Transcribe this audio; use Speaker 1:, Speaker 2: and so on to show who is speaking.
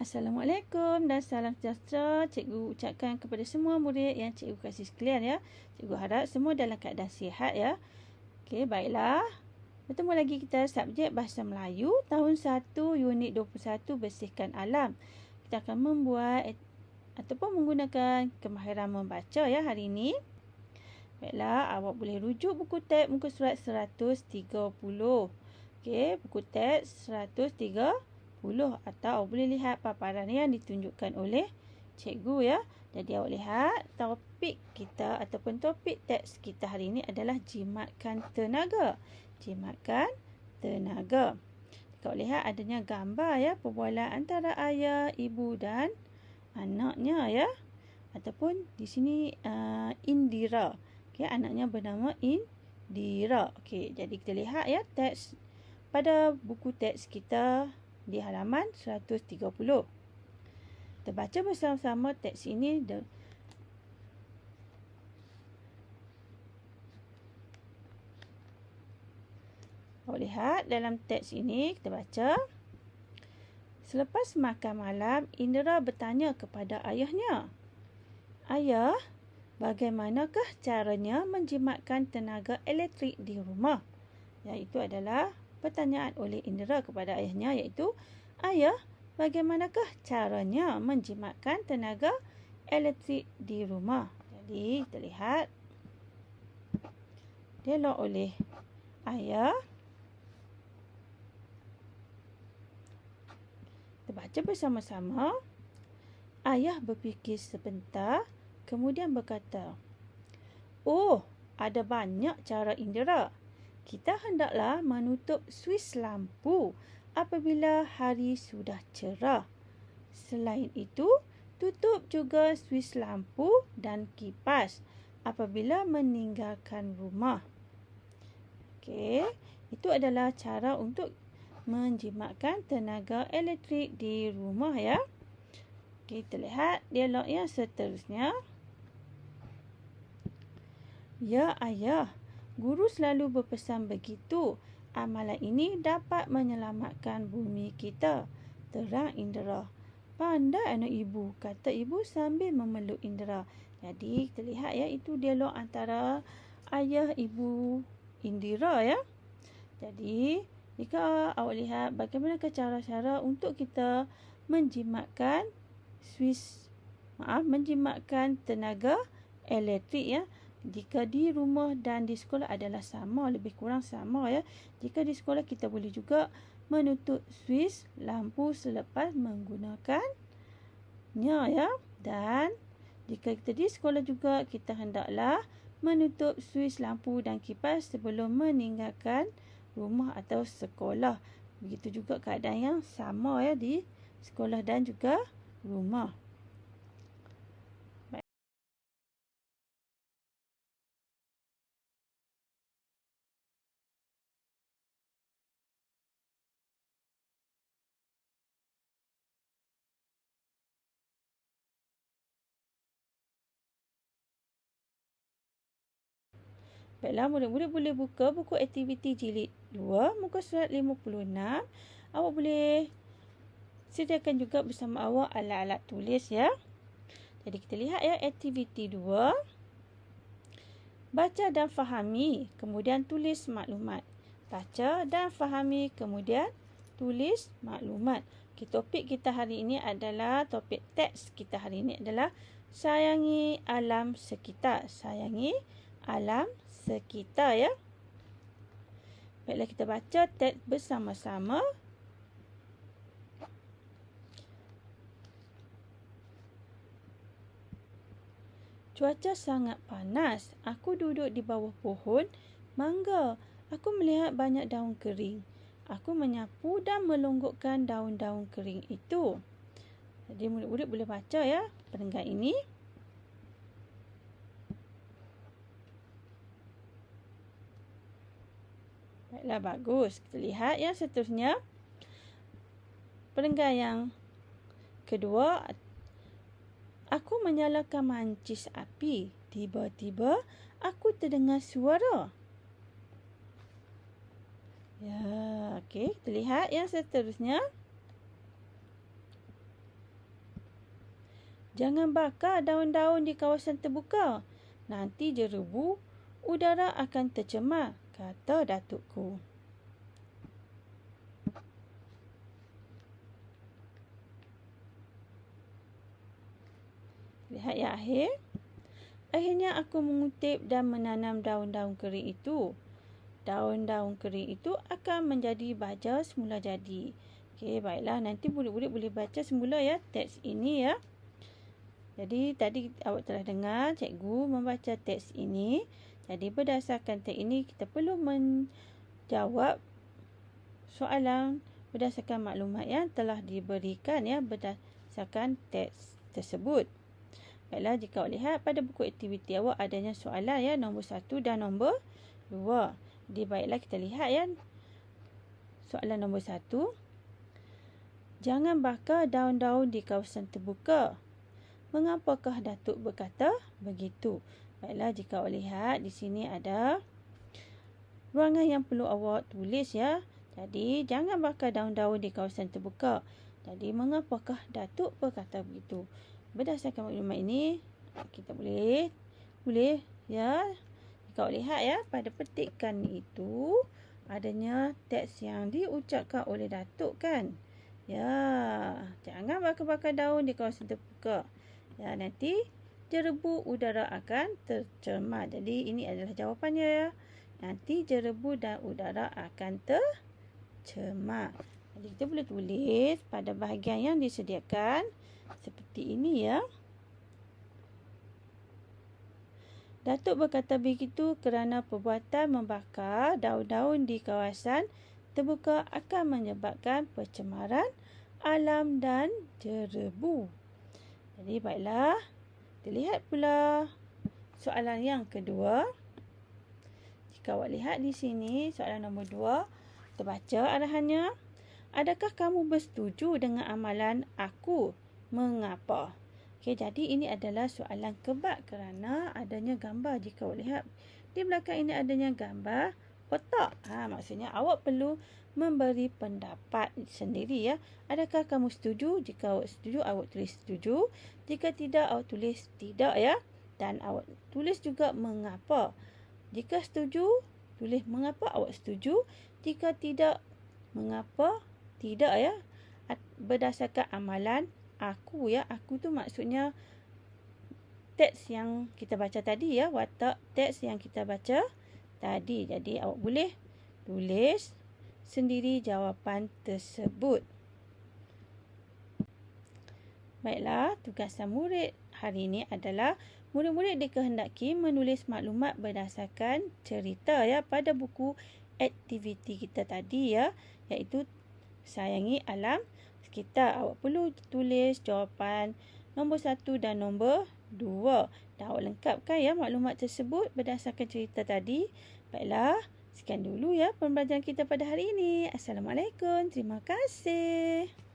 Speaker 1: Assalamualaikum dan salam sejahtera. Cikgu ucapkan kepada semua murid yang cikgu kasih sekalian ya. Cikgu harap semua dalam keadaan sihat ya. Okey, baiklah. Bertemu lagi kita subjek Bahasa Melayu tahun 1 unit 21 bersihkan alam. Kita akan membuat ataupun menggunakan kemahiran membaca ya hari ini. Baiklah, awak boleh rujuk buku teks muka surat 130. Okey, buku teks 130 atau awak boleh lihat paparan yang ditunjukkan oleh cikgu ya. Jadi awak lihat topik kita ataupun topik teks kita hari ini adalah jimatkan tenaga. Jimatkan tenaga. Kau lihat adanya gambar ya, perbualan antara ayah, ibu dan anaknya ya. Ataupun di sini Indira. Okey, anaknya bernama Indira. Okey, jadi kita lihat ya teks pada buku teks kita di halaman 130. Kita baca bersama-sama teks ini. Awak lihat dalam teks ini kita baca. Selepas makan malam, Indra bertanya kepada ayahnya, "Ayah, bagaimanakah caranya menjimatkan tenaga elektrik di rumah?" Iaitu adalah pertanyaan oleh Indra kepada ayahnya, iaitu, "Ayah, bagaimanakah caranya menjimatkan tenaga elektrik di rumah?" Jadi, kita lihat dialog oleh ayah. Kita baca bersama-sama. Ayah berfikir sebentar, kemudian berkata, "Oh, ada banyak cara Indra. Kita hendaklah menutup suis lampu apabila hari sudah cerah. Selain itu, tutup juga suis lampu dan kipas apabila meninggalkan rumah." Okey, itu adalah cara untuk menjimatkan tenaga elektrik di rumah ya. Kita lihat dialog yang seterusnya. "Ya ayah, guru selalu berpesan begitu. Amalan ini dapat menyelamatkan bumi kita," terang Indra. "Pandai anak ibu," kata ibu sambil memeluk Indra. Jadi kita lihat ya, itu dialog antara ayah ibu Indira ya. Jadi jika awak lihat bagaimana cara-cara untuk kita menjimatkan menjimatkan tenaga elektrik ya. Jika di rumah dan di sekolah adalah sama, lebih kurang sama ya. Jika di sekolah kita boleh juga menutup suis lampu selepas menggunakannya ya. Dan jika kita di sekolah juga, kita hendaklah menutup suis lampu dan kipas sebelum meninggalkan rumah atau sekolah. Begitu juga keadaan yang sama ya di sekolah dan juga rumah. Baiklah, murid-murid boleh buka buku aktiviti jilid 2, muka surat 56. Awak boleh sediakan juga bersama awak alat-alat tulis ya. Jadi kita lihat ya, aktiviti 2. Baca dan fahami, kemudian tulis maklumat. Baca dan fahami, kemudian tulis maklumat. Okay, topik kita hari ini adalah, topik teks kita hari ini adalah sayangi alam sekitar. Sayangi alam sekitar ya. Baiklah, kita baca teks bersama-sama. Cuaca sangat panas. Aku duduk di bawah pohon mangga. Aku melihat banyak daun kering. Aku menyapu dan melonggokkan daun-daun kering itu. Jadi murid-murid boleh baca ya perenggan ini. Baiklah, bagus. Kita lihat yang seterusnya. Perenggan yang kedua. Aku menyalakan mancis api. Tiba-tiba aku terdengar suara. Ya, okey. Kita lihat yang seterusnya. Jangan bakar daun-daun di kawasan terbuka. Nanti jerebu, udara akan tercemar, kata datukku. Lihat yang akhir. Akhirnya aku mengutip dan menanam daun-daun kering itu. Daun-daun kering itu akan menjadi baja semula jadi. Okey, baiklah. Nanti murid-murid boleh baca semula ya teks ini ya. Jadi tadi awak telah dengar cikgu membaca teks ini. Jadi berdasarkan teks ini kita perlu menjawab soalan berdasarkan maklumat yang telah diberikan ya berdasarkan teks tersebut. Baiklah, jika awak lihat pada buku aktiviti awak adanya soalan ya nombor 1 dan nombor 2. Jadi baiklah kita lihat ya. Soalan nombor 1. Jangan bakar daun-daun di kawasan terbuka. Mengapakah Datuk berkata begitu? Baiklah, jika awak lihat di sini ada ruangan yang perlu awak tulis ya. Jadi jangan bakar daun-daun di kawasan terbuka. Jadi mengapakah Datuk berkata begitu? Berdasarkan maklumat ini, kita boleh ya. Jika awak lihat ya, pada petikan itu adanya teks yang diucapkan oleh Datuk kan. Ya, jangan bakar-bakar daun di kawasan terbuka. Ya, nanti jerebu udara akan tercemar. Jadi ini adalah jawapannya ya. Nanti jerebu dan udara akan tercemar. Jadi kita boleh tulis pada bahagian yang disediakan seperti ini ya. Datuk berkata begitu kerana perbuatan membakar daun-daun di kawasan terbuka akan menyebabkan pencemaran alam dan jerebu. Jadi baiklah, kita lihat pula soalan yang kedua. Jika awak lihat di sini soalan nombor 2, kita baca arahannya. Adakah kamu bersetuju dengan amalan aku? Mengapa? Okey, jadi ini adalah soalan kebak kerana adanya gambar. Jika awak lihat di belakang ini adanya gambar kotak. Maksudnya awak perlu memberi pendapat sendiri ya. Adakah kamu setuju? Jika awak setuju, awak tulis setuju. Jika tidak, awak tulis tidak ya. Dan awak tulis juga mengapa. Jika setuju, tulis mengapa awak setuju. Jika tidak, mengapa tidak ya. Berdasarkan amalan aku ya. Aku tu maksudnya teks yang kita baca tadi ya. Watak teks yang kita baca tadi. Jadi awak boleh tulis sendiri jawapan tersebut. Baiklah, tugasan murid hari ini adalah murid-murid dikehendaki menulis maklumat berdasarkan cerita ya pada buku aktiviti kita tadi ya, iaitu sayangi alam sekitar. Awak perlu tulis jawapan nombor 1 dan nombor 2. Dan awak lengkapkan ya maklumat tersebut berdasarkan cerita tadi. Baiklah, sekian dulu ya pembelajaran kita pada hari ini. Assalamualaikum. Terima kasih.